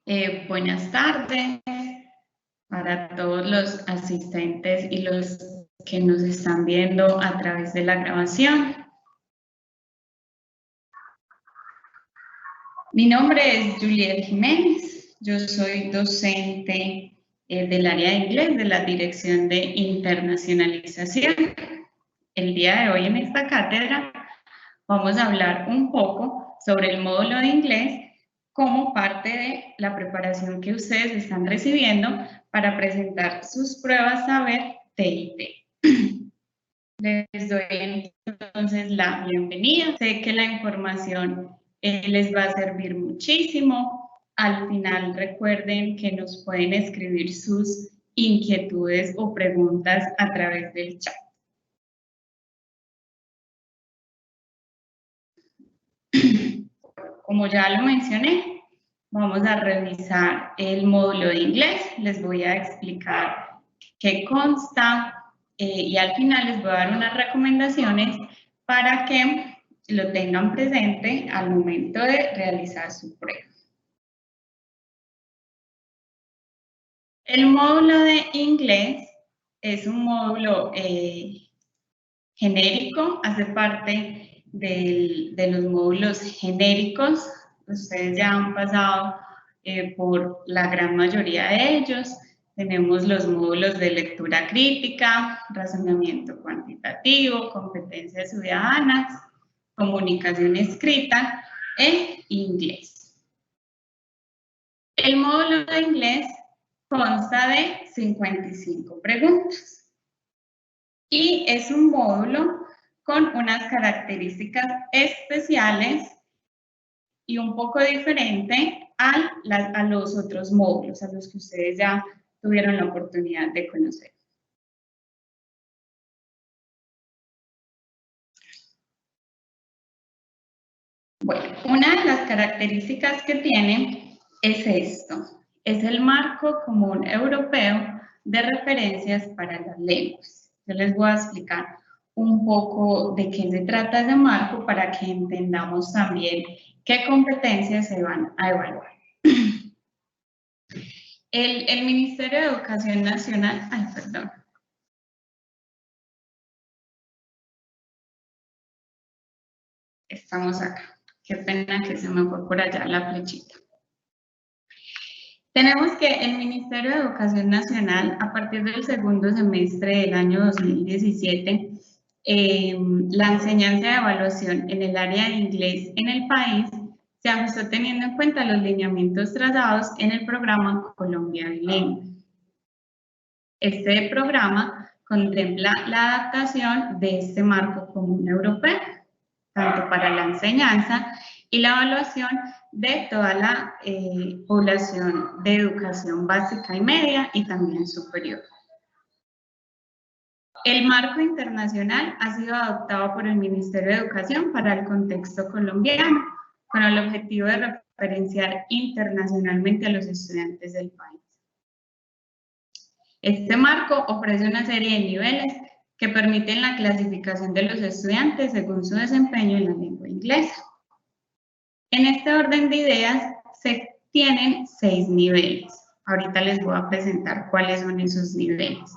Buenas tardes para todos los asistentes y los que nos están viendo a través de la grabación. Mi nombre es Juliet Jiménez, yo soy docente del área de inglés de la Dirección de Internacionalización. El día de hoy en esta cátedra vamos a hablar un poco sobre el módulo de inglés como parte de la preparación que ustedes están recibiendo para presentar sus pruebas saber TIT. Les doy entonces la bienvenida. Sé que la información les va a servir muchísimo. Al final recuerden que nos pueden escribir sus inquietudes o preguntas a través del chat. Como ya lo mencioné, vamos a revisar el módulo de inglés. Les voy a explicar qué consta y al final les voy a dar unas recomendaciones para que lo tengan presente al momento de realizar su prueba. El módulo de inglés es un módulo genérico, hace parte de los módulos genéricos. Ustedes ya han pasado por la gran mayoría de ellos. Tenemos los módulos de lectura crítica, razonamiento cuantitativo, competencias ciudadanas, comunicación escrita e inglés. El módulo de inglés consta de 55 preguntas y es un módulo con unas características especiales y un poco diferente a los otros módulos, a los que ustedes ya tuvieron la oportunidad de conocer. Bueno, una de las características que tiene es esto, es el marco común europeo de referencias para las lenguas. Yo les voy a explicar un poco de qué se trata ese marco para que entendamos también qué competencias se van a evaluar. El Ministerio de Educación Nacional, estamos acá. Qué pena que se me fue por allá la flechita. Tenemos que el Ministerio de Educación Nacional, a partir del segundo semestre del año 2017, la enseñanza de evaluación en el área de inglés en el país se ajustó teniendo en cuenta los lineamientos trazados en el programa Colombia Bilingüe. Este programa contempla la adaptación de este marco común europeo, tanto para la enseñanza y la evaluación de toda la población de educación básica y media y también superior. El marco internacional ha sido adoptado por el Ministerio de Educación para el contexto colombiano, con el objetivo de referenciar internacionalmente a los estudiantes del país. Este marco ofrece una serie de niveles que permiten la clasificación de los estudiantes según su desempeño en la lengua inglesa. En este orden de ideas se tienen 6 niveles. Ahorita les voy a presentar cuáles son esos niveles.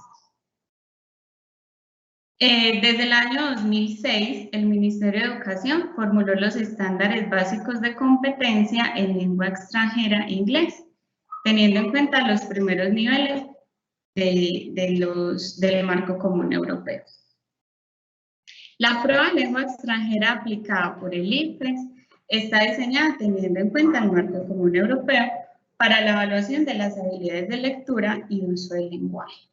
Desde el año 2006, el Ministerio de Educación formuló los estándares básicos de competencia en lengua extranjera e inglés, teniendo en cuenta los primeros niveles del marco común europeo. La prueba de lengua extranjera aplicada por el ICFES está diseñada teniendo en cuenta el marco común europeo para la evaluación de las habilidades de lectura y uso del lenguaje.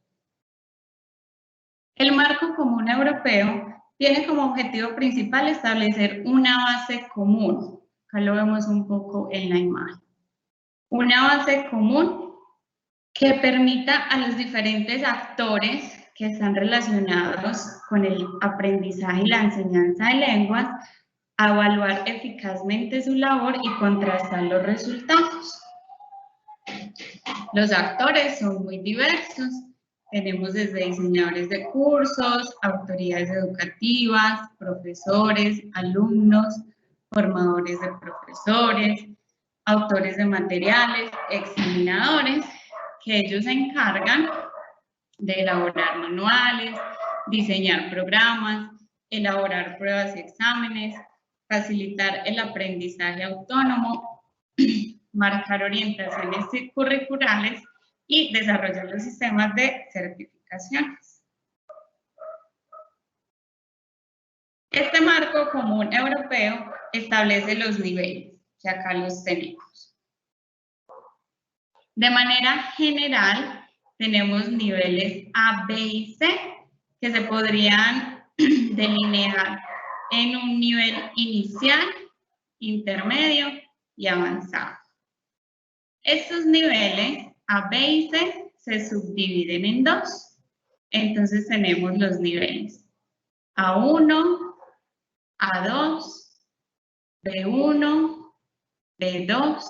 El marco común europeo tiene como objetivo principal establecer una base común. Acá lo vemos un poco en la imagen. Una base común que permita a los diferentes actores que están relacionados con el aprendizaje y la enseñanza de lenguas a evaluar eficazmente su labor y contrastar los resultados. Los actores son muy diversos. Tenemos desde diseñadores de cursos, autoridades educativas, profesores, alumnos, formadores de profesores, autores de materiales, examinadores, que ellos se encargan de elaborar manuales, diseñar programas, elaborar pruebas y exámenes, facilitar el aprendizaje autónomo, marcar orientaciones curriculares y desarrollar los sistemas de certificaciones. Este marco común europeo establece los niveles, que acá los tenemos. De manera general, tenemos niveles A, B y C, que se podrían delinear en un nivel inicial, intermedio y avanzado. Estos niveles A, B y C se subdividen en dos. Entonces tenemos los niveles A1, A2, B1, B2,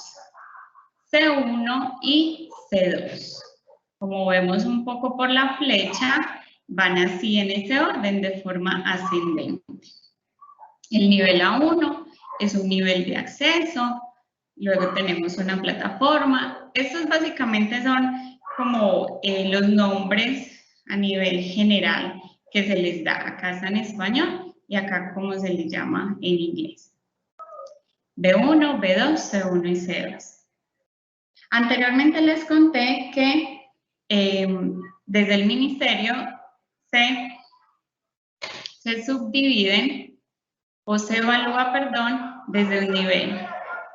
C1 y C2. Como vemos un poco por la flecha, van así en ese orden de forma ascendente. El nivel A1 es un nivel de acceso, luego tenemos una plataforma. Estos básicamente son como los nombres a nivel general que se les da. Acá está en español y acá como se les llama en inglés. B1, B2, C1 y C2. Anteriormente les conté que desde el ministerio se subdividen o se evalúa, perdón, desde un nivel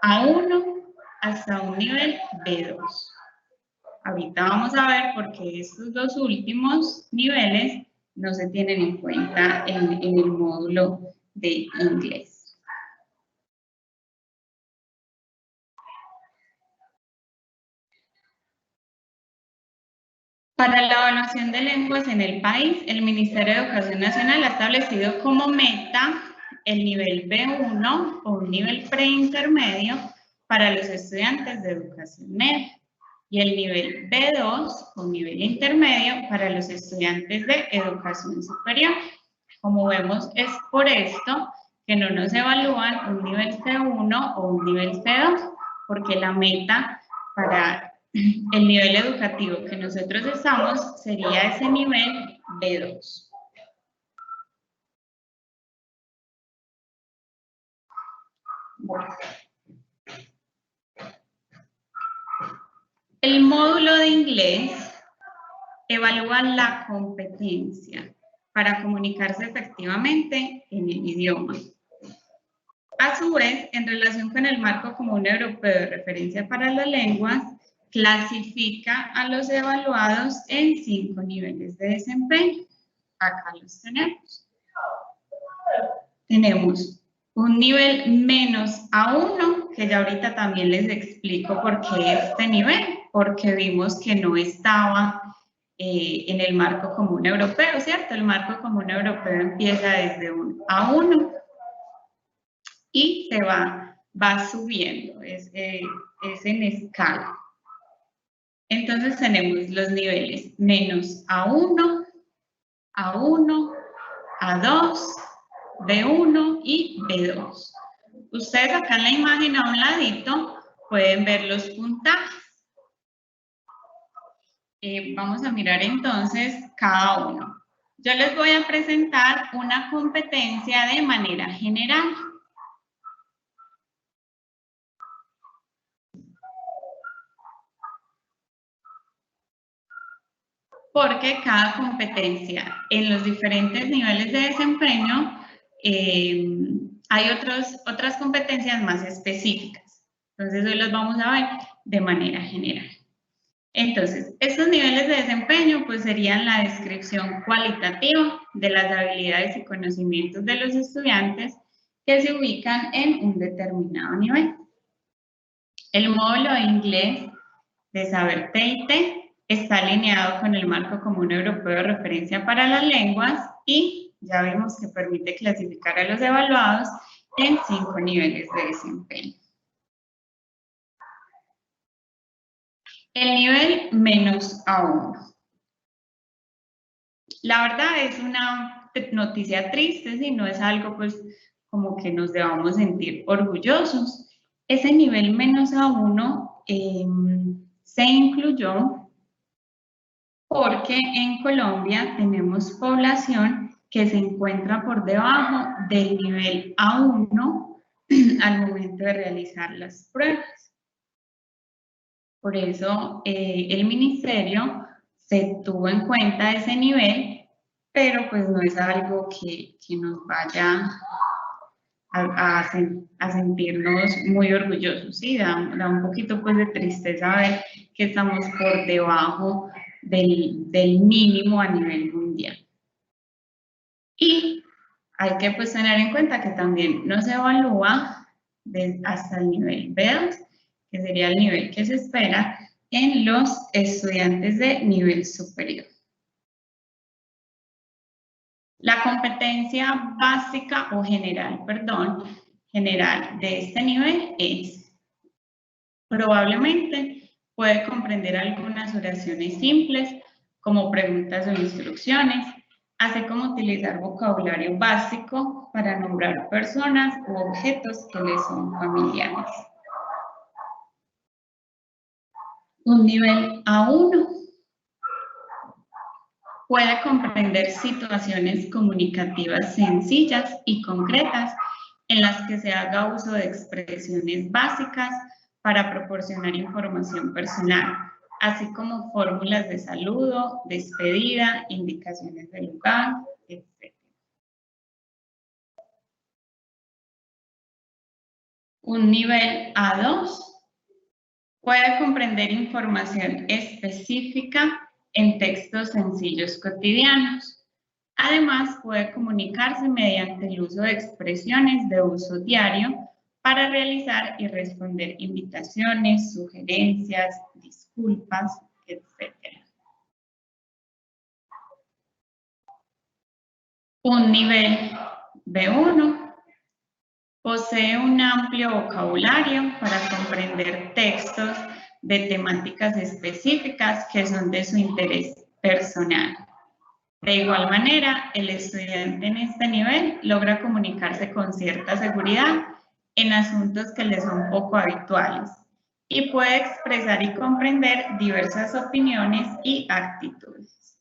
A1 hasta un nivel B2. Ahorita vamos a ver por qué estos dos últimos niveles no se tienen en cuenta en el módulo de inglés. Para la evaluación de lenguas en el país, el Ministerio de Educación Nacional ha establecido como meta el nivel B1 o un nivel preintermedio para los estudiantes de educación media y el nivel B2 o nivel intermedio para los estudiantes de educación superior. Como vemos, es por esto que no nos evalúan un nivel C1 o un nivel C2, porque la meta para el nivel educativo que nosotros estamos sería ese nivel B2. Bueno. El módulo de inglés evalúa la competencia para comunicarse efectivamente en el idioma. A su vez, en relación con el marco común europeo de referencia para las lenguas, clasifica a los evaluados en 5 niveles de desempeño. Acá los tenemos. Tenemos un nivel menos A1, que ya ahorita también les explico por qué este nivel, porque vimos que no estaba en el marco común europeo, ¿cierto? El marco común europeo empieza desde un A1 y se va subiendo, es en escala. Entonces tenemos los niveles menos A1, A1, A2, B1 y B2. Ustedes acá en la imagen a un ladito pueden ver los puntajes. Vamos a mirar entonces cada uno. Yo les voy a presentar una competencia de manera general. Porque cada competencia en los diferentes niveles de desempeño hay otras competencias más específicas. Entonces hoy los vamos a ver de manera general. Entonces, estos niveles de desempeño pues serían la descripción cualitativa de las habilidades y conocimientos de los estudiantes que se ubican en un determinado nivel. El módulo de inglés de Saber TIT está alineado con el marco común europeo de referencia para las lenguas y ya vimos que permite clasificar a los evaluados en 5 niveles de desempeño. El nivel menos A1. La verdad es una noticia triste, si no es algo pues como que nos debamos sentir orgullosos. Ese nivel menos A1 se incluyó porque en Colombia tenemos población que se encuentra por debajo del nivel A1 al momento de realizar las pruebas. Por eso el ministerio se tuvo en cuenta ese nivel, pero pues no es algo que nos vaya a sentirnos muy orgullosos, ¿sí? Da un poquito pues de tristeza ver que estamos por debajo del mínimo a nivel mundial. Y hay que pues tener en cuenta que también no se evalúa hasta el nivel B2, que sería el nivel que se espera en los estudiantes de nivel superior. La competencia básica o general, general de este nivel es: probablemente puede comprender algunas oraciones simples como preguntas o instrucciones, así como utilizar vocabulario básico para nombrar personas u objetos que le son familiares. Un nivel A1 puede comprender situaciones comunicativas sencillas y concretas en las que se haga uso de expresiones básicas para proporcionar información personal, así como fórmulas de saludo, despedida, indicaciones de lugar, etc. Un nivel A2 puede comprender información específica en textos sencillos cotidianos. Además, puede comunicarse mediante el uso de expresiones de uso diario para realizar y responder invitaciones, sugerencias, disculpas, etc. Un nivel B1 posee un amplio vocabulario para comprender textos de temáticas específicas que son de su interés personal. De igual manera, el estudiante en este nivel logra comunicarse con cierta seguridad en asuntos que le son poco habituales y puede expresar y comprender diversas opiniones y actitudes.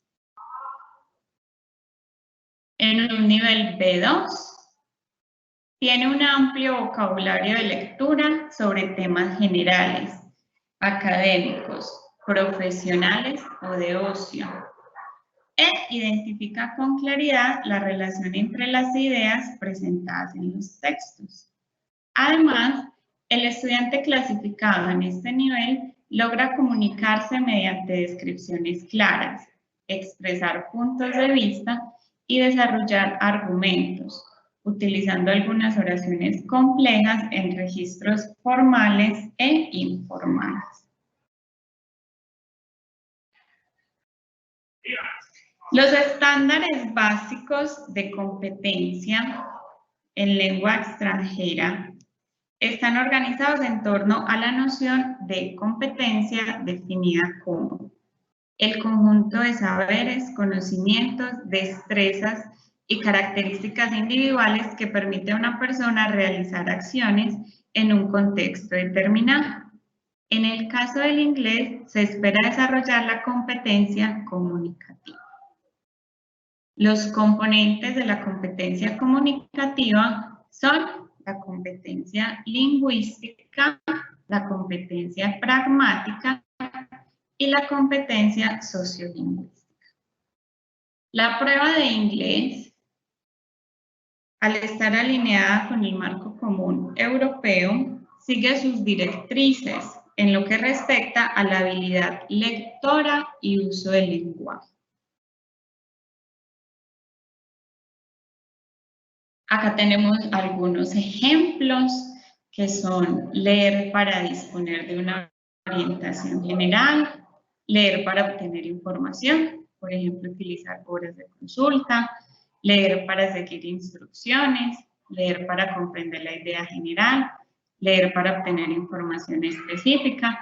En un nivel B2, tiene un amplio vocabulario de lectura sobre temas generales, académicos, profesionales o de ocio. Identifica con claridad la relación entre las ideas presentadas en los textos. Además, el estudiante clasificado en este nivel logra comunicarse mediante descripciones claras, expresar puntos de vista y desarrollar argumentos, utilizando algunas oraciones complejas en registros formales e informales. Los estándares básicos de competencia en lengua extranjera están organizados en torno a la noción de competencia definida como el conjunto de saberes, conocimientos, destrezas y características individuales que permite a una persona realizar acciones en un contexto determinado. En el caso del inglés, se espera desarrollar la competencia comunicativa. Los componentes de la competencia comunicativa son la competencia lingüística, la competencia pragmática y la competencia sociolingüística. La prueba de inglés, al estar alineada con el marco común europeo, sigue sus directrices en lo que respecta a la habilidad lectora y uso del lenguaje. Acá tenemos algunos ejemplos que son leer para disponer de una orientación general, leer para obtener información, por ejemplo, utilizar horas de consulta, leer para seguir instrucciones, leer para comprender la idea general, leer para obtener información específica,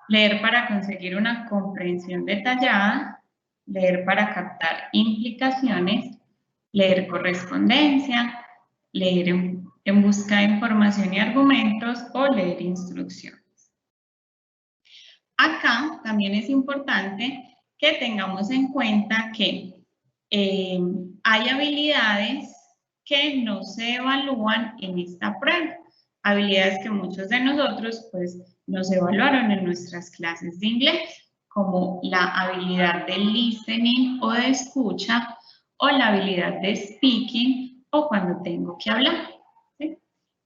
leer para conseguir una comprensión detallada, leer para captar implicaciones, leer correspondencia, leer en busca de información y argumentos o leer instrucciones. Acá también es importante que tengamos en cuenta que hay habilidades que no se evalúan en esta prueba. Habilidades que muchos de nosotros pues nos evaluaron en nuestras clases de inglés, como la habilidad de listening o de escucha, o la habilidad de speaking, o cuando tengo que hablar. ¿Sí?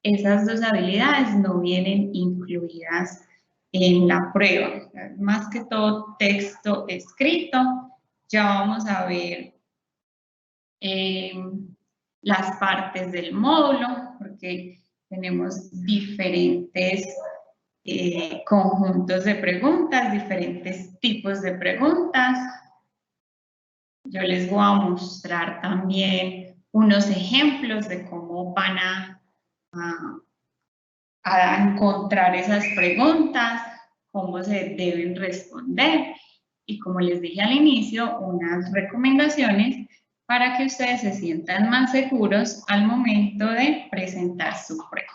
Esas dos habilidades no vienen incluidas en la prueba. Más que todo texto escrito. Ya vamos a ver las partes del módulo, porque tenemos diferentes conjuntos de preguntas, diferentes tipos de preguntas. Yo les voy a mostrar también unos ejemplos de cómo van a encontrar esas preguntas, cómo se deben responder y, como les dije al inicio, unas recomendaciones para que ustedes se sientan más seguros al momento de presentar su prueba.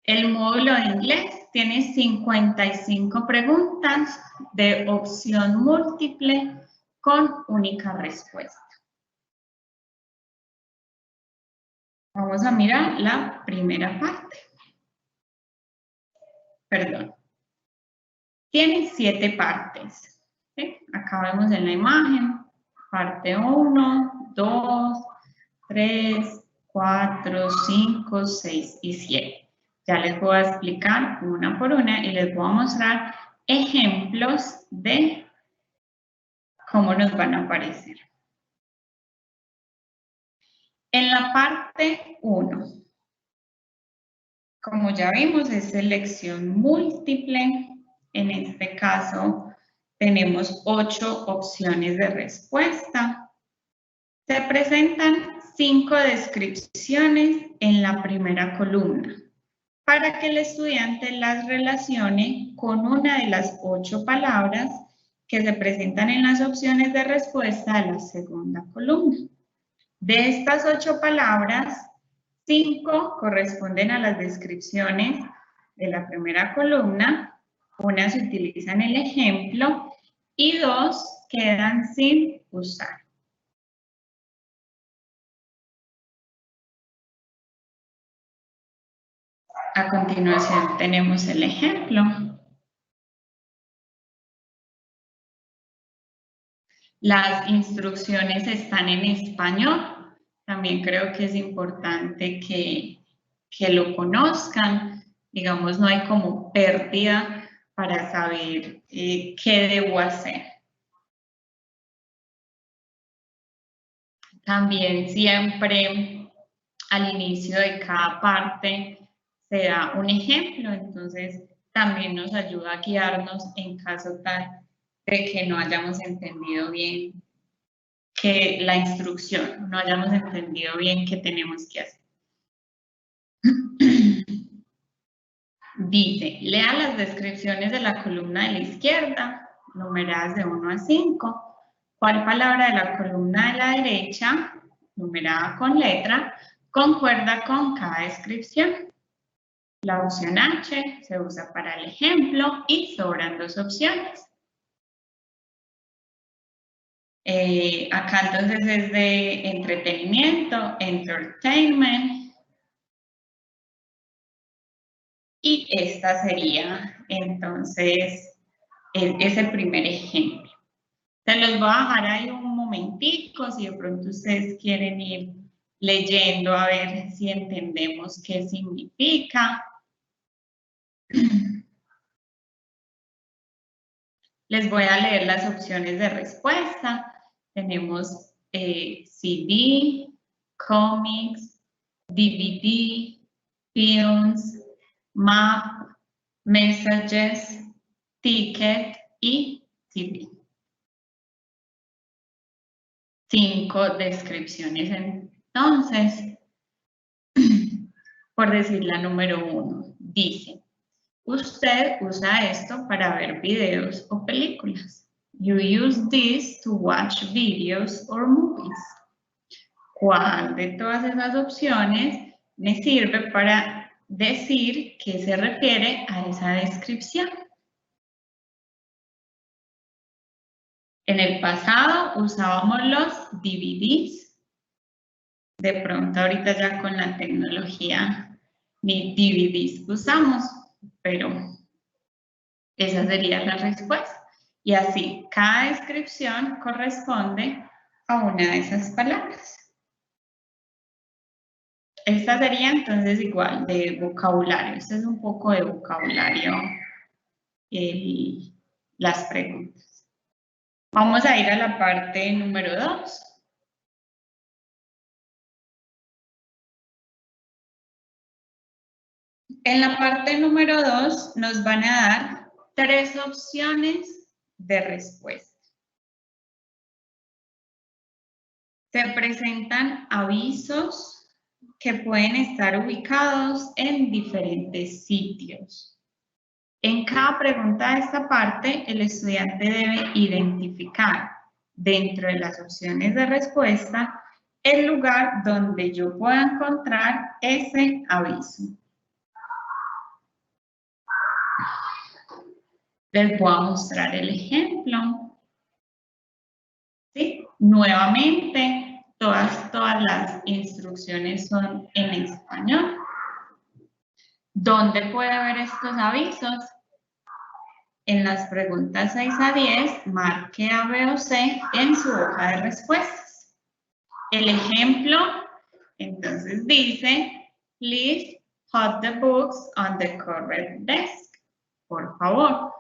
El módulo de inglés tiene 55 preguntas de opción múltiple con única respuesta. Vamos a mirar la primera parte. Perdón. Tiene 7 partes. ¿Sí? Acá vemos en la imagen, parte 1, 2, 3, 4, 5, 6 y 7. Ya les voy a explicar una por una y les voy a mostrar ejemplos de cómo nos van a aparecer. En la parte 1, como ya vimos, es selección múltiple. En este caso, tenemos 8 opciones de respuesta. Se presentan 5 descripciones en la primera columna, para que el estudiante las relacione con una de las 8 palabras que se presentan en las opciones de respuesta de la segunda columna. De estas 8 palabras, 5 corresponden a las descripciones de la primera columna, una se utiliza en el ejemplo y 2 quedan sin usar. A continuación tenemos el ejemplo. Las instrucciones están en español. También creo que es importante que lo conozcan. Digamos, no hay como pérdida para saber qué debo hacer. También siempre al inicio de cada parte se da un ejemplo, entonces también nos ayuda a guiarnos en caso tal de que no hayamos entendido bien la instrucción, no hayamos entendido bien qué tenemos que hacer. Dice, lea las descripciones de la columna de la izquierda, numeradas de 1 a 5. ¿Cuál palabra de la columna de la derecha, numerada con letra, concuerda con cada descripción? La opción H se usa para el ejemplo y sobran 2 opciones. Acá entonces es de entretenimiento, entertainment. Y esta sería entonces ese primer ejemplo. Se los voy a dejar ahí un momentico, si de pronto ustedes quieren ir leyendo a ver si entendemos qué significa. Les voy a leer las opciones de respuesta. Tenemos CD, comics, DVD, films, map, messages, ticket y TV. 5 descripciones entonces. Por decir la número 1, dice: usted usa esto para ver videos o películas. you use this to watch videos or movies? ¿Cuál de todas esas opciones me sirve para decir qué se refiere a esa descripción? En el pasado usábamos los DVDs. De pronto ahorita ya con la tecnología ni DVDs usamos, pero esa sería la respuesta. Y así, cada descripción corresponde a una de esas palabras. Esta sería entonces igual de vocabulario. Este es un poco de vocabulario las preguntas. Vamos a ir a la parte número 2. En la parte número 2 nos van a dar 3 opciones de respuesta. Se presentan avisos que pueden estar ubicados en diferentes sitios. En cada pregunta de esta parte, el estudiante debe identificar dentro de las opciones de respuesta el lugar donde yo pueda encontrar ese aviso. Les voy a mostrar el ejemplo. ¿Sí? Nuevamente, todas las instrucciones son en español. ¿Dónde puede ver estos avisos? En las preguntas 6 a 10, marque A, B o C en su hoja de respuestas. El ejemplo, entonces dice, please put the books on the correct desk. Por favor,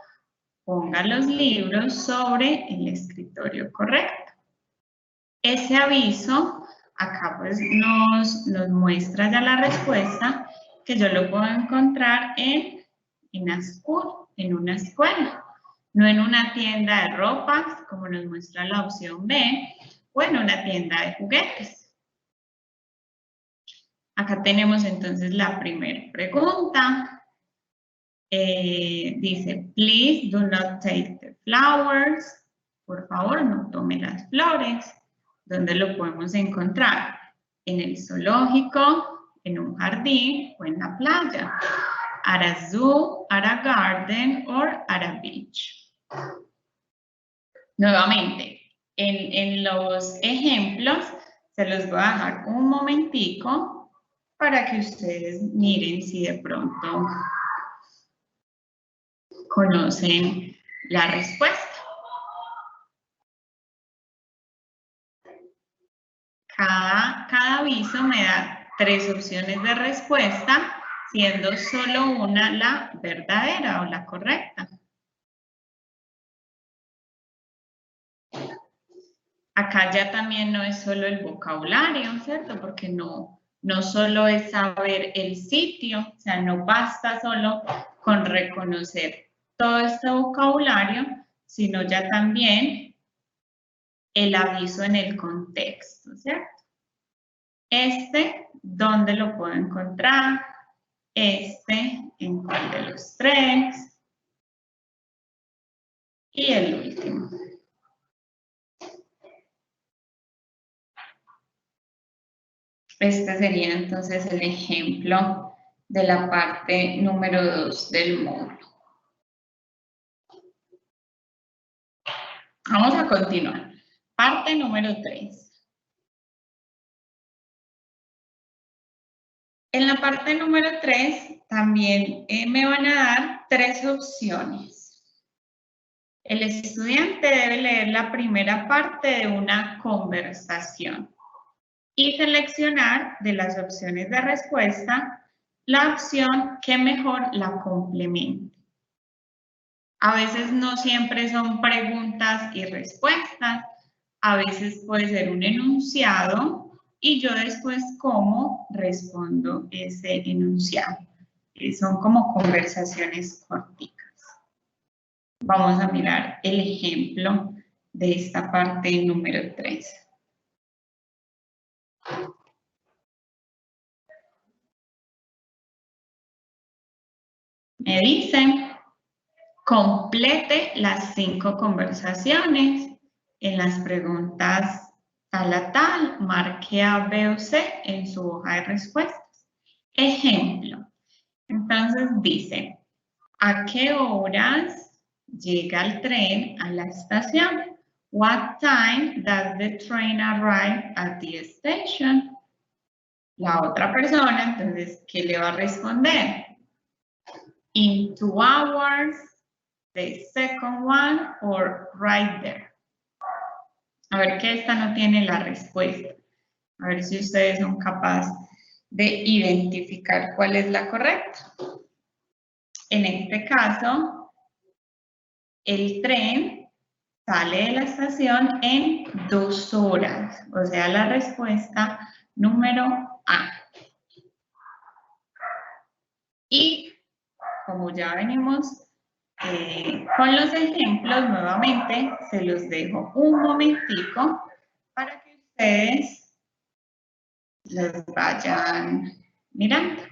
ponga los libros sobre el escritorio correcto. Ese aviso, acá pues nos muestra ya la respuesta, que yo lo puedo encontrar en una escuela, no en una tienda de ropa, como nos muestra la opción B, o en una tienda de juguetes. Acá tenemos entonces la primera pregunta. Dice, please do not take the flowers. Por favor, no tome las flores. ¿Dónde lo podemos encontrar? En el zoológico, en un jardín o en la playa. At a zoo, at a garden or at a beach. Nuevamente, en los ejemplos se los voy a dejar un momentico para que ustedes miren si de pronto conocen la respuesta. Cada aviso me da 3 opciones de respuesta, siendo solo una la verdadera o la correcta. Acá ya también no es solo el vocabulario, ¿cierto? Porque no solo es saber el sitio, o sea, no basta solo con reconocer todo este vocabulario, sino ya también el aviso en el contexto, ¿cierto? ¿Dónde lo puedo encontrar? ¿En cuál de los 3? Y el último. Este sería entonces el ejemplo de la parte número 2 del módulo. Vamos a continuar. Parte número 3. En la parte número 3 también me van a dar 3 opciones. El estudiante debe leer la primera parte de una conversación y seleccionar de las opciones de respuesta la opción que mejor la complemente. A veces no siempre son preguntas y respuestas, a veces puede ser un enunciado y yo después cómo respondo ese enunciado. Son como conversaciones corticas. Vamos a mirar el ejemplo de esta parte número 3. Me dicen, Complete las 5 conversaciones. En las preguntas tal a tal, marque A, B o C en su hoja de respuestas. Ejemplo. Entonces dice, ¿a qué horas llega el tren a la estación? What time does the train arrive at the station? La otra persona, entonces, ¿qué le va a responder? In 2 hours, the second one, or right there. A ver que esta no tiene la respuesta. A ver si ustedes son capaces de identificar cuál es la correcta. En este caso, el tren sale de la estación en 2 horas. O sea, la respuesta número A. Y como ya venimos con los ejemplos, nuevamente se los dejo un momentico para que ustedes los vayan mirando.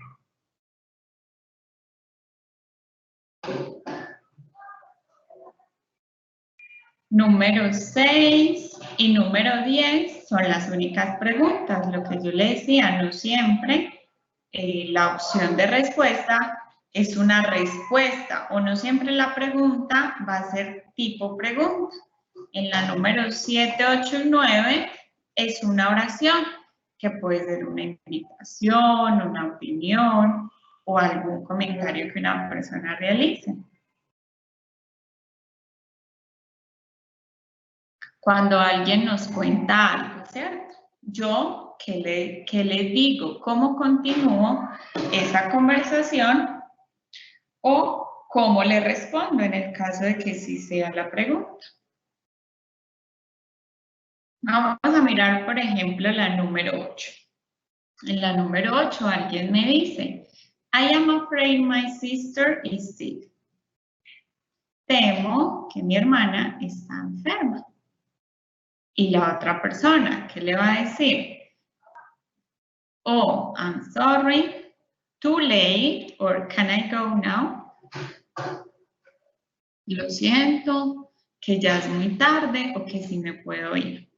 Número 6 y número 10 son las únicas preguntas. Lo que yo le decía, no siempre la opción de respuesta es una respuesta o no siempre la pregunta va a ser tipo pregunta. En la número 7, 8 y 9 es una oración que puede ser una invitación, una opinión o algún comentario que una persona realice. Cuando alguien nos cuenta algo, ¿cierto? Yo, ¿qué le digo? ¿Cómo continúo esa conversación? O cómo le respondo en el caso de que sí sea la pregunta. Vamos a mirar, por ejemplo, la número 8. En la número 8 alguien me dice, I am afraid my sister is sick. Temo que mi hermana está enferma. Y la otra persona, ¿qué le va a decir? Oh, I'm sorry, too late, or can I go now? Lo siento, que ya es muy tarde o que sí me puedo ir.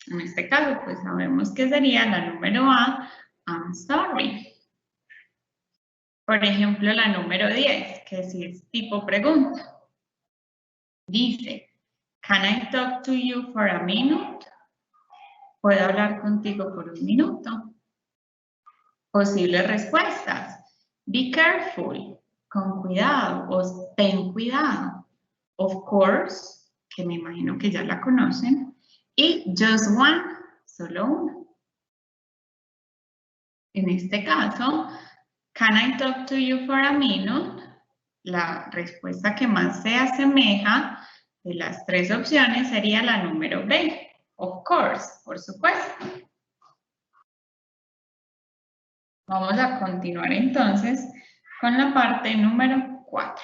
En este caso, pues sabemos que sería la número A, I'm sorry. Por ejemplo, la número 10, que sí es tipo pregunta. Dice, can I talk to you for a minute? ¿Puedo hablar contigo por un minuto? Posibles respuestas. Be careful, con cuidado o ten cuidado. Of course, que me imagino que ya la conocen. Y just one, solo una. En este caso, can I talk to you for a minute? La respuesta que más se asemeja de las 3 opciones sería la número B. Of course, por supuesto. Vamos a continuar entonces con la parte número 4.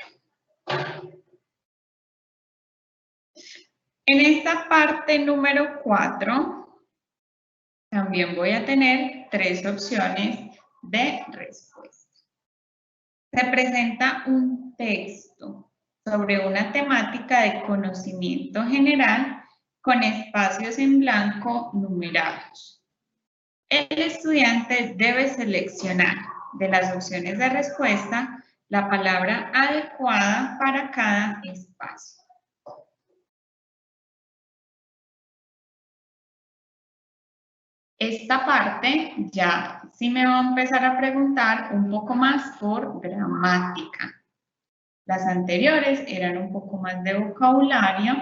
En esta parte número 4, también voy a tener 3 opciones de respuesta. Se presenta un texto sobre una temática de conocimiento general con espacios en blanco numerados. El estudiante debe seleccionar de las opciones de respuesta la palabra adecuada para cada espacio. Esta parte ya sí me va a empezar a preguntar un poco más por gramática. Las anteriores eran un poco más de vocabulario,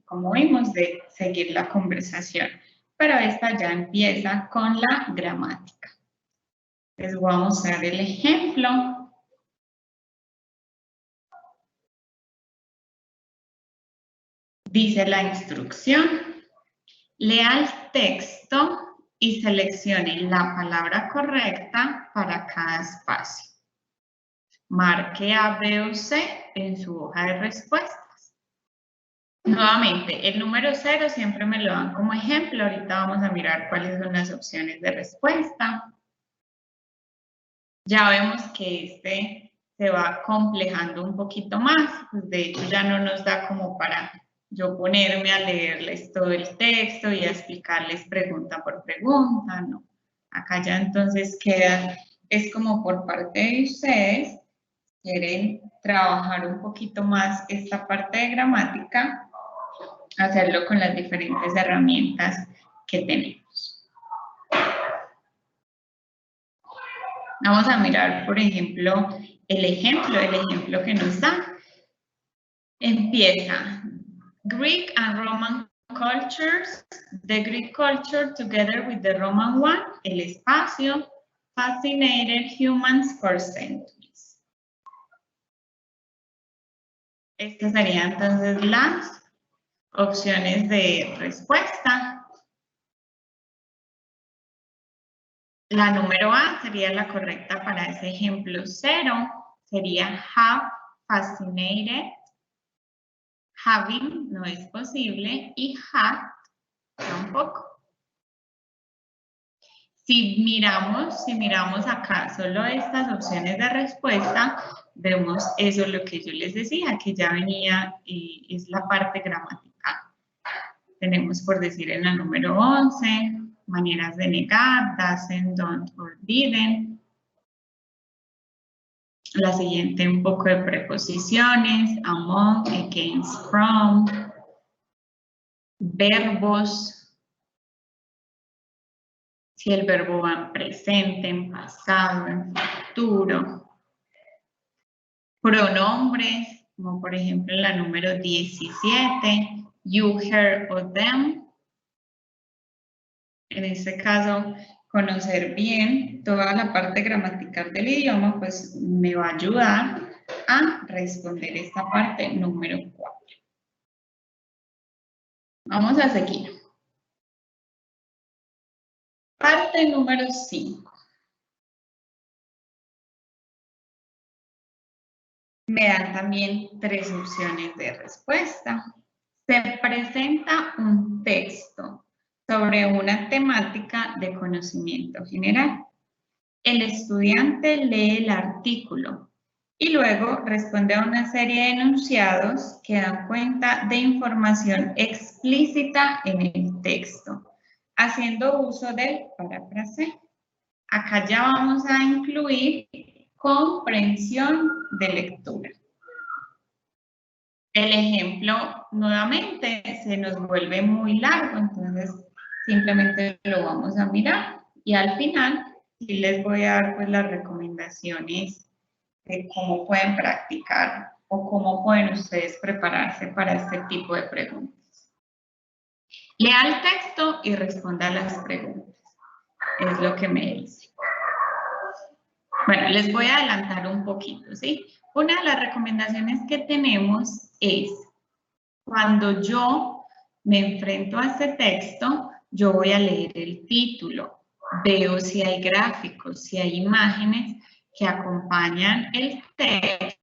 como vimos, de seguir la conversación. Pero esta ya empieza con la gramática. Les voy a mostrar el ejemplo. Dice la instrucción, lea el texto y seleccione la palabra correcta para cada espacio. Marque A, B o C en su hoja de respuestas. Nuevamente, el número 0 siempre me lo dan como ejemplo. Ahorita vamos a mirar cuáles son las opciones de respuesta. Ya vemos que este se va complejando un poquito más. Pues de hecho, ya no nos da como para yo ponerme a leerles todo el texto y a explicarles pregunta por pregunta, no. Acá ya entonces queda, es como por parte de ustedes, quieren trabajar un poquito más esta parte de gramática, hacerlo con las diferentes herramientas que tenemos. Vamos a mirar, por ejemplo, el ejemplo que nos da. Empieza. Greek and Roman cultures, the Greek culture together with the Roman one, el espacio, fascinated humans for centuries. Estas serían entonces las opciones de respuesta. La número A sería la correcta para ese ejemplo 0, sería have fascinated. Having no es posible y had tampoco. Si miramos acá solo estas opciones de respuesta, vemos eso lo que yo les decía, que ya venía y es la parte gramatical. Tenemos por decir en la número 11, maneras de negar, doesn't, don't or didn't. La siguiente un poco de preposiciones, among, against, from, verbos, si el verbo va en presente, en pasado, en futuro, pronombres, como por ejemplo la número 17, you, her o them. En este caso, conocer bien toda la parte gramatical del idioma, pues me va a ayudar a responder esta parte número 4. Vamos a seguir. Parte número 5. Me dan también 3 opciones de respuesta. Se presenta un texto sobre una temática de conocimiento general. El estudiante lee el artículo y luego responde a una serie de enunciados que dan cuenta de información explícita en el texto, haciendo uso del parafraseo. Acá ya vamos a incluir comprensión de lectura. El ejemplo nuevamente se nos vuelve muy largo, entonces simplemente lo vamos a mirar y al final sí les voy a dar pues las recomendaciones de cómo pueden practicar o cómo pueden ustedes prepararse para este tipo de preguntas. Lea el texto y responda a las preguntas. Es lo que me dice. Bueno, les voy a adelantar un poquito, ¿sí? Una de las recomendaciones que tenemos es, cuando yo me enfrento a este texto, yo voy a leer el título, veo si hay gráficos, si hay imágenes que acompañan el texto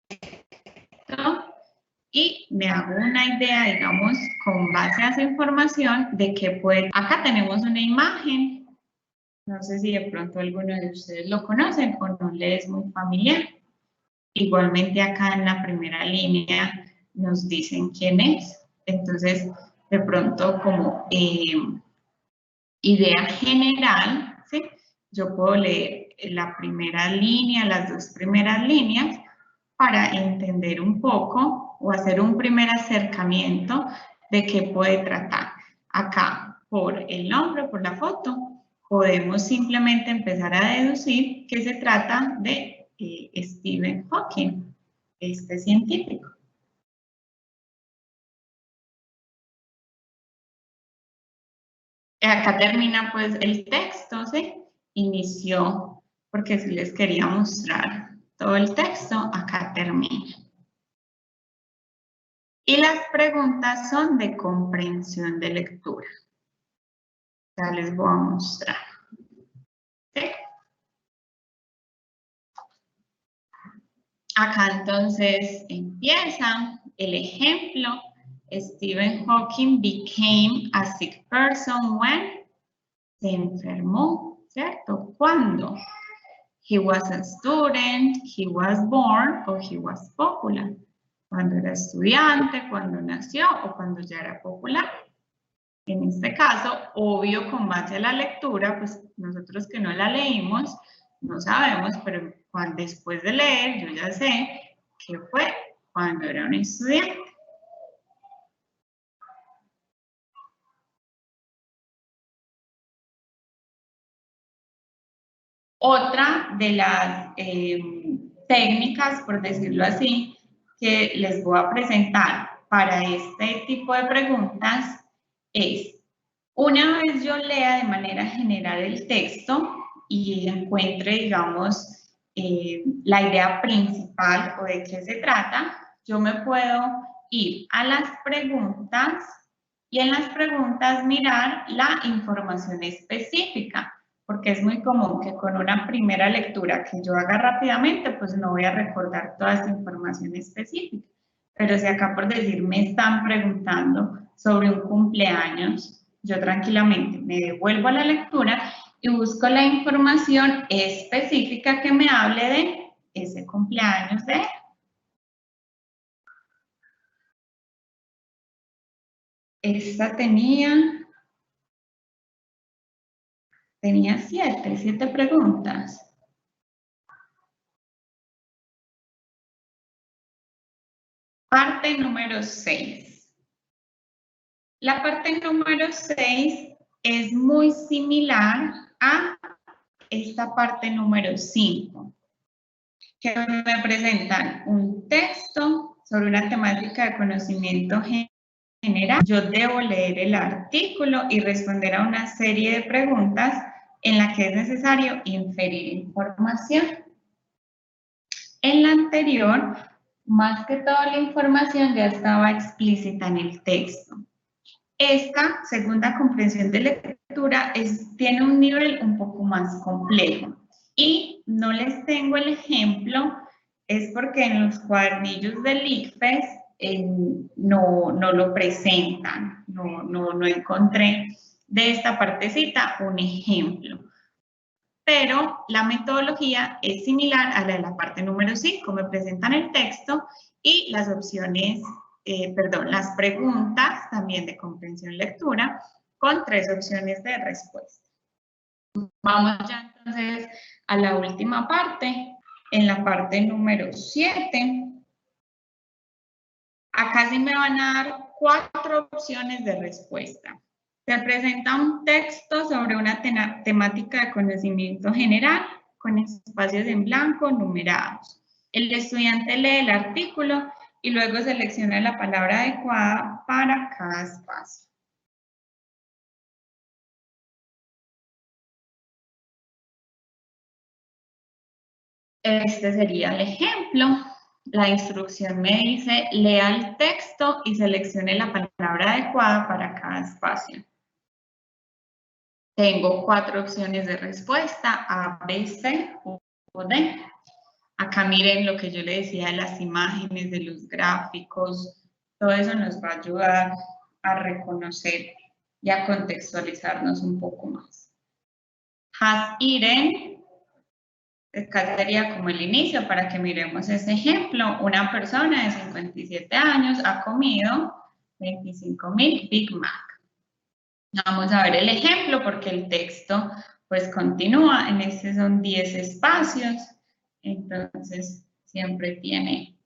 y me hago una idea, digamos, con base a esa información de que puede... Acá tenemos una imagen. No sé si de pronto alguno de ustedes lo conocen o no les es muy familiar. Igualmente acá en la primera línea nos dicen quién es. Entonces, de pronto como idea general, ¿sí? Yo puedo leer la primera línea, las 2 primeras líneas para entender un poco o hacer un primer acercamiento de qué puede tratar. Acá, por el nombre, por la foto, podemos simplemente empezar a deducir que se trata de Stephen Hawking, este científico. Acá termina pues el texto, ¿sí? Inició, porque si les quería mostrar todo el texto, acá termina. Y las preguntas son de comprensión de lectura. Ya les voy a mostrar. ¿Sí? Acá entonces empieza el ejemplo. Stephen Hawking became a sick person when se enfermó, ¿cierto? ¿Cuándo? He was a student, he was born, o he was popular. Cuando era estudiante, cuando nació o cuando ya era popular. En este caso, obvio, con base a la lectura, pues nosotros que no la leímos, no sabemos, pero después de leer, yo ya sé que fue cuando era un estudiante. Otra de las técnicas, por decirlo así, que les voy a presentar para este tipo de preguntas es, una vez yo lea de manera general el texto y encuentre, digamos, la idea principal o de qué se trata, yo me puedo ir a las preguntas y en las preguntas mirar la información específica, porque es muy común que con una primera lectura que yo haga rápidamente, pues no voy a recordar toda esta información específica. Pero si acá por decir me están preguntando sobre un cumpleaños, yo tranquilamente me devuelvo a la lectura y busco la información específica que me hable de ese cumpleaños de él. Esta tenía 7 preguntas. Parte número 6. La parte número 6 es muy similar a esta parte número 5, que me presentan un texto sobre una temática de conocimiento general. Yo debo leer el artículo y responder a una serie de preguntas en la que es necesario inferir información. En la anterior, más que toda la información ya estaba explícita en el texto. Esta segunda comprensión de lectura tiene un nivel un poco más complejo. Y no les tengo el ejemplo, es porque en los cuadernillos del ICFES no lo presentan, no encontré de esta partecita un ejemplo. Pero la metodología es similar a la de la parte número 5, me presentan el texto y las opciones, las preguntas también de comprensión lectura con 3 opciones de respuesta. Vamos ya entonces a la última parte, en la parte número 7. Acá sí me van a dar 4 opciones de respuesta. Se presenta un texto sobre una temática de conocimiento general con espacios en blanco numerados. El estudiante lee el artículo y luego selecciona la palabra adecuada para cada espacio. Este sería el ejemplo. La instrucción me dice, lea el texto y seleccione la palabra adecuada para cada espacio. Tengo 4 opciones de respuesta, A, B, C o D. Acá miren lo que yo le decía de las imágenes, de los gráficos, todo eso nos va a ayudar a reconocer y a contextualizarnos un poco más. Has eaten, acá sería como el inicio para que miremos ese ejemplo. Una persona de 57 años ha comido 25.000 Big Mac. Vamos a ver el ejemplo porque el texto pues continúa, en este son 10 espacios, entonces siempre tiene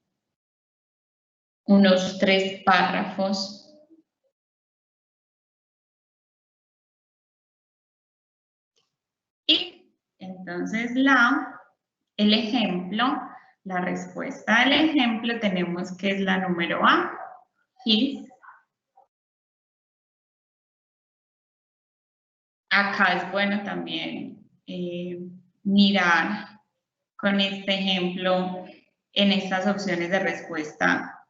unos 3 párrafos. Y entonces el ejemplo, la respuesta del ejemplo tenemos que es la número A, his. Acá es bueno también mirar con este ejemplo en estas opciones de respuesta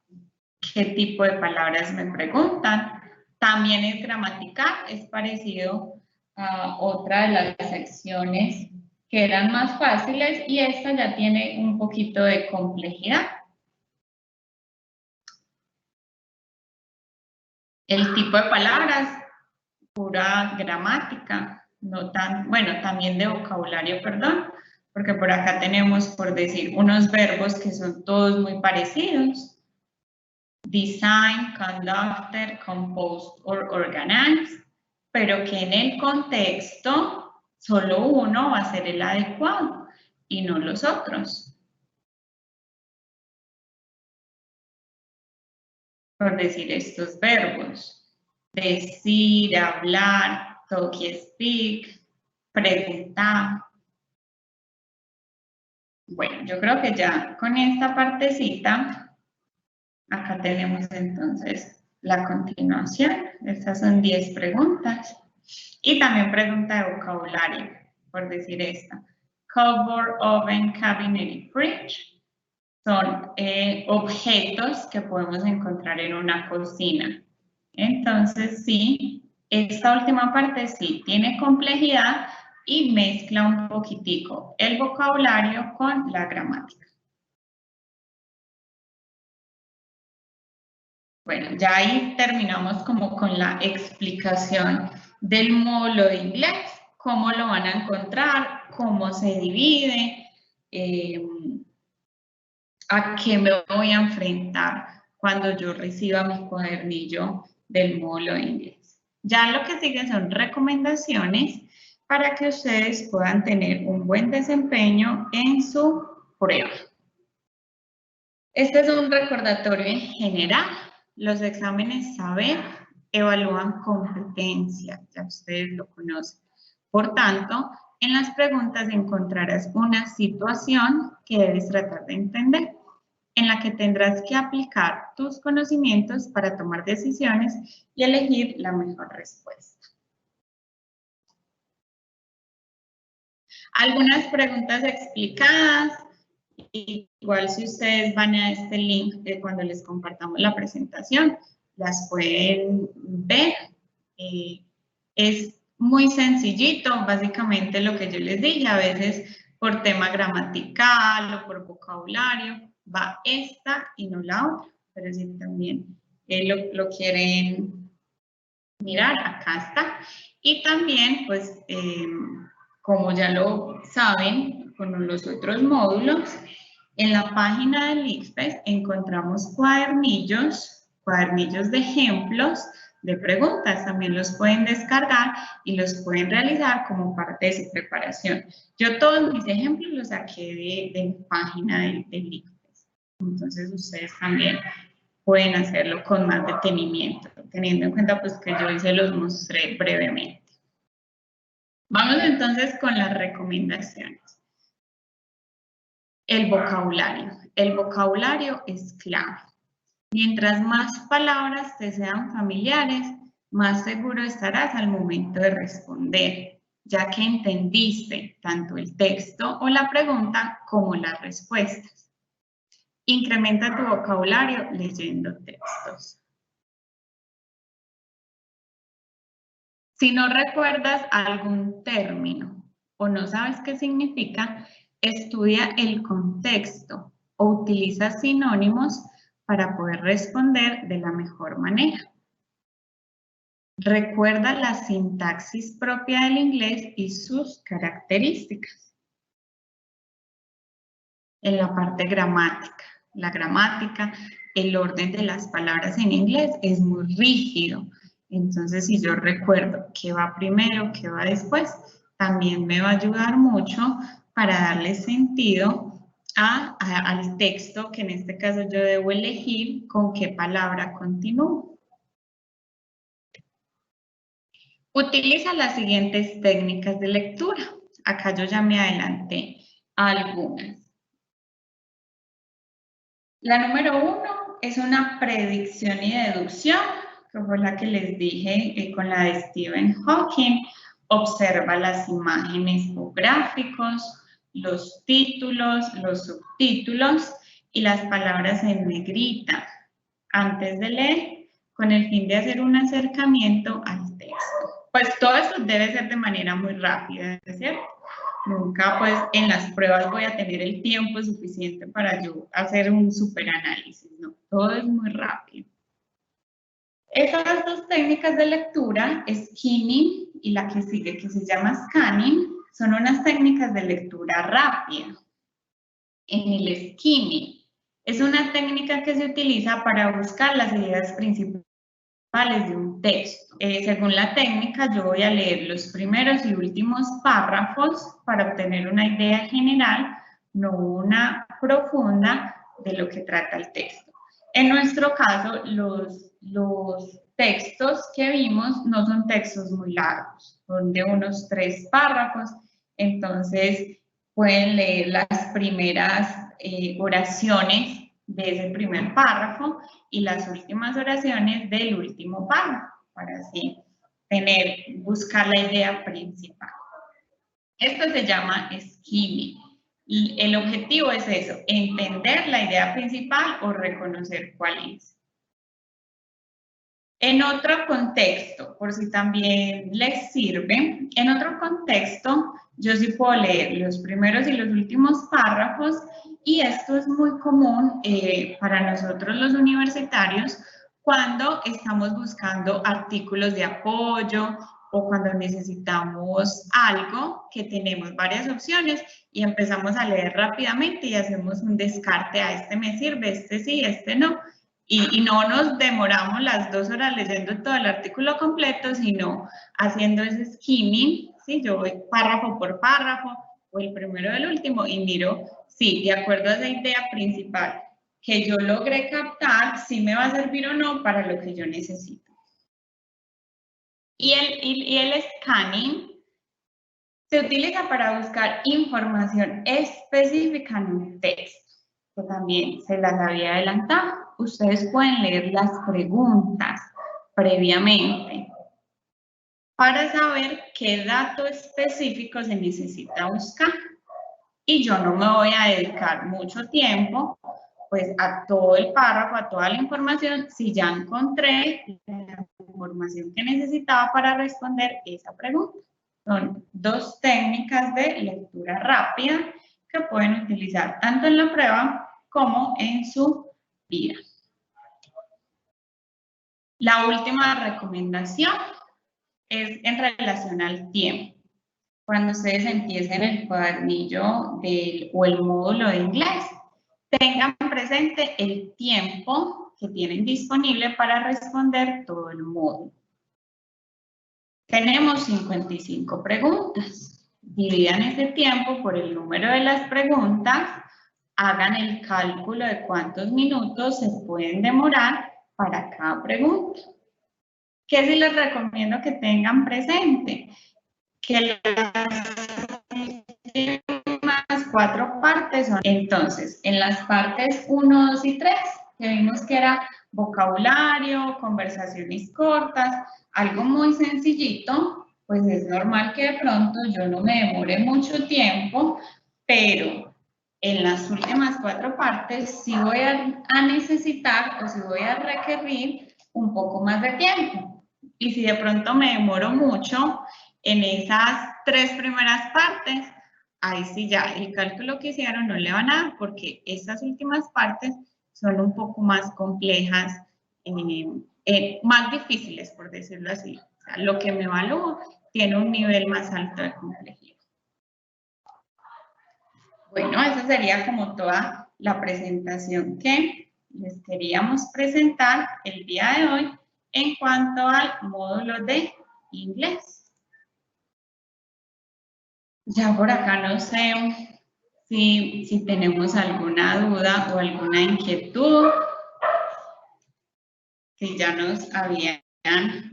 qué tipo de palabras me preguntan. También es gramatical, es parecido a otra de las secciones que eran más fáciles y esta ya tiene un poquito de complejidad. El tipo de palabras, pura gramática, no tan, bueno, también de vocabulario, perdón, porque por acá tenemos, por decir, unos verbos que son todos muy parecidos. Design, conducted, composed or organized, pero que en el contexto solo uno va a ser el adecuado y no los otros. Por decir estos verbos, decir, hablar, talk y speak, preguntar. Bueno, yo creo que ya con esta partecita, acá tenemos entonces la continuación. Estas son 10 preguntas. Y también pregunta de vocabulario, por decir esta. Cupboard, oven, cabinet y fridge son objetos que podemos encontrar en una cocina. Entonces, sí, esta última parte sí tiene complejidad y mezcla un poquitico el vocabulario con la gramática. Bueno, ya ahí terminamos como con la explicación del módulo de inglés, cómo lo van a encontrar, cómo se divide, a qué me voy a enfrentar cuando yo reciba mi cuadernillo del módulo de inglés. Ya lo que sigue son recomendaciones para que ustedes puedan tener un buen desempeño en su prueba. Este es un recordatorio en general. Los exámenes saber evalúan competencia, ya ustedes lo conocen. Por tanto, en las preguntas encontrarás una situación que debes tratar de entender, en la que tendrás que aplicar tus conocimientos para tomar decisiones y elegir la mejor respuesta. Algunas preguntas explicadas. Igual si ustedes van a este link de cuando les compartamos la presentación, las pueden ver. Es muy sencillito, básicamente lo que yo les dije, a veces por tema gramatical o por vocabulario, va esta y no la otra, pero si también lo quieren mirar, acá está. Y también, pues, como ya lo saben, con los otros módulos, en la página del ICFES encontramos cuadernillos de ejemplos de preguntas. También los pueden descargar y los pueden realizar como parte de su preparación. Yo todos mis ejemplos los saqué de mi página del ICFES. Entonces, ustedes también pueden hacerlo con más detenimiento, teniendo en cuenta pues que yo se los mostré brevemente. Vamos entonces con las recomendaciones. El vocabulario. El vocabulario es clave. Mientras más palabras te sean familiares, más seguro estarás al momento de responder, ya que entendiste tanto el texto o la pregunta como las respuestas. Incrementa tu vocabulario leyendo textos. Si no recuerdas algún término o no sabes qué significa, estudia el contexto o utiliza sinónimos para poder responder de la mejor manera. Recuerda la sintaxis propia del inglés y sus características. En la parte gramática, el orden de las palabras en inglés es muy rígido. Entonces, si yo recuerdo qué va primero, qué va después, también me va a ayudar mucho para darle sentido al texto, que en este caso yo debo elegir con qué palabra continúo. Utiliza las siguientes técnicas de lectura. Acá yo ya me adelanté a algunas. La número 1 es una predicción y deducción, que fue la que les dije con la de Stephen Hawking. Observa las imágenes o gráficos, los títulos, los subtítulos y las palabras en negrita antes de leer, con el fin de hacer un acercamiento al texto. Pues todo esto debe ser de manera muy rápida, ¿cierto? Nunca pues en las pruebas voy a tener el tiempo suficiente para yo hacer un superanálisis, no, todo es muy rápido. Esas dos técnicas de lectura, skimming y la que sigue que se llama scanning, son unas técnicas de lectura rápida. En el skimming es una técnica que se utiliza para buscar las ideas principales de un texto. Según la técnica, yo voy a leer los primeros y últimos párrafos para obtener una idea general, no una profunda de lo que trata el texto. En nuestro caso, los textos que vimos no son textos muy largos, son de unos 3 párrafos, entonces pueden leer las primeras oraciones de ese primer párrafo y las últimas oraciones del último párrafo, para así buscar la idea principal. Esto se llama skimming. Y el objetivo es eso, entender la idea principal o reconocer cuál es. En otro contexto, por si también les sirve, en otro contexto yo sí puedo leer los primeros y los últimos párrafos y esto es muy común para nosotros los universitarios cuando estamos buscando artículos de apoyo o cuando necesitamos algo que tenemos varias opciones y empezamos a leer rápidamente y hacemos un descarte, a este me sirve, este sí, este no. Y no nos demoramos las 2 horas leyendo todo el artículo completo, sino haciendo ese skimming, ¿sí? Yo voy párrafo por párrafo, o el primero del último, y miro, sí, de acuerdo a esa idea principal que yo logré captar, si me va a servir o no para lo que yo necesito. Y el scanning se utiliza para buscar información específica en un texto, que también se las había adelantado. Ustedes pueden leer las preguntas previamente para saber qué dato específico se necesita buscar. Y yo no me voy a dedicar mucho tiempo pues a todo el párrafo, a toda la información, si ya encontré la información que necesitaba para responder esa pregunta. Son 2 técnicas de lectura rápida que pueden utilizar tanto en la prueba como en su vida. La última recomendación es en relación al tiempo. Cuando ustedes empiecen el cuadernillo o el módulo de inglés, tengan presente el tiempo que tienen disponible para responder todo el módulo. Tenemos 55 preguntas. Dividan ese tiempo por el número de las preguntas, hagan el cálculo de cuántos minutos se pueden demorar para cada pregunta. ¿Qué sí les recomiendo que tengan presente? Que las últimas 4 partes son, entonces, en las partes 1, 2 y 3, que vimos que era vocabulario, conversaciones cortas, algo muy sencillito, pues es normal que de pronto yo no me demore mucho tiempo, pero en las últimas 4 partes sí voy a necesitar o sí voy a requerir un poco más de tiempo. Y si de pronto me demoro mucho en esas 3 primeras partes, ahí sí ya el cálculo que hicieron no le van a dar porque estas últimas partes son un poco más complejas, más difíciles, por decirlo así. O sea, lo que me evalúo tiene un nivel más alto de complejidad. Bueno, esa sería como toda la presentación que les queríamos presentar el día de hoy en cuanto al módulo de inglés. Ya por acá no sé si tenemos alguna duda o alguna inquietud, si ya nos habían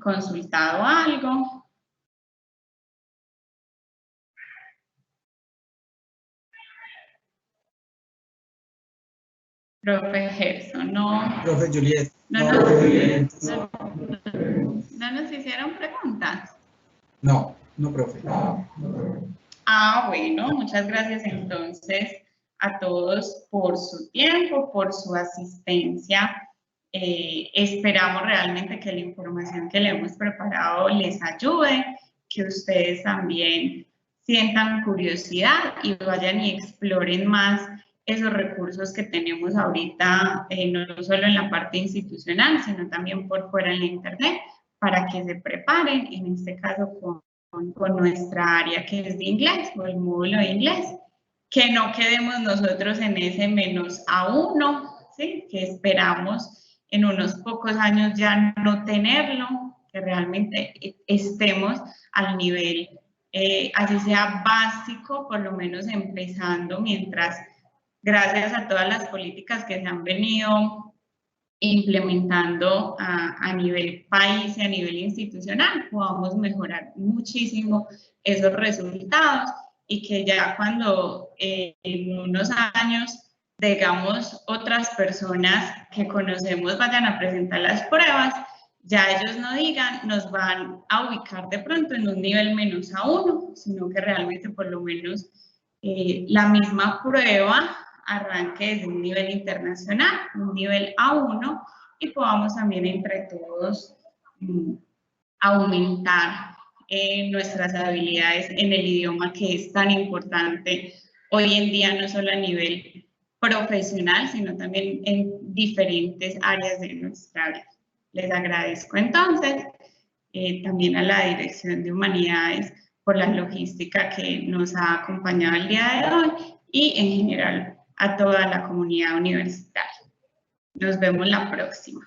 consultado algo. Profe Gerson, no. Profe Juliet. No nos hicieron preguntas. No, profe. Ah, bueno, muchas gracias entonces a todos por su tiempo, por su asistencia. Esperamos realmente que la información que le hemos preparado les ayude, que ustedes también sientan curiosidad y vayan y exploren más esos recursos que tenemos ahorita, no solo en la parte institucional, sino también por fuera en la internet, para que se preparen, en este caso con con nuestra área que es de inglés o el módulo de inglés. Que no quedemos nosotros en ese -A1, ¿sí? Que esperamos en unos pocos años ya no tenerlo, que realmente estemos al nivel, así sea básico, por lo menos empezando, mientras, gracias a todas las políticas que se han venido implementando a nivel país y a nivel institucional, podamos mejorar muchísimo esos resultados y que ya cuando en unos años, digamos, otras personas que conocemos vayan a presentar las pruebas, ya ellos no digan, nos van a ubicar de pronto en un nivel -A1, sino que realmente por lo menos la misma prueba arranque desde un nivel internacional, un nivel A1, y podamos también entre todos aumentar nuestras habilidades en el idioma que es tan importante hoy en día, no solo a nivel profesional, sino también en diferentes áreas de nuestra vida. Les agradezco entonces también a la Dirección de Humanidades por la logística que nos ha acompañado el día de hoy y en general a toda la comunidad universitaria. Nos vemos la próxima.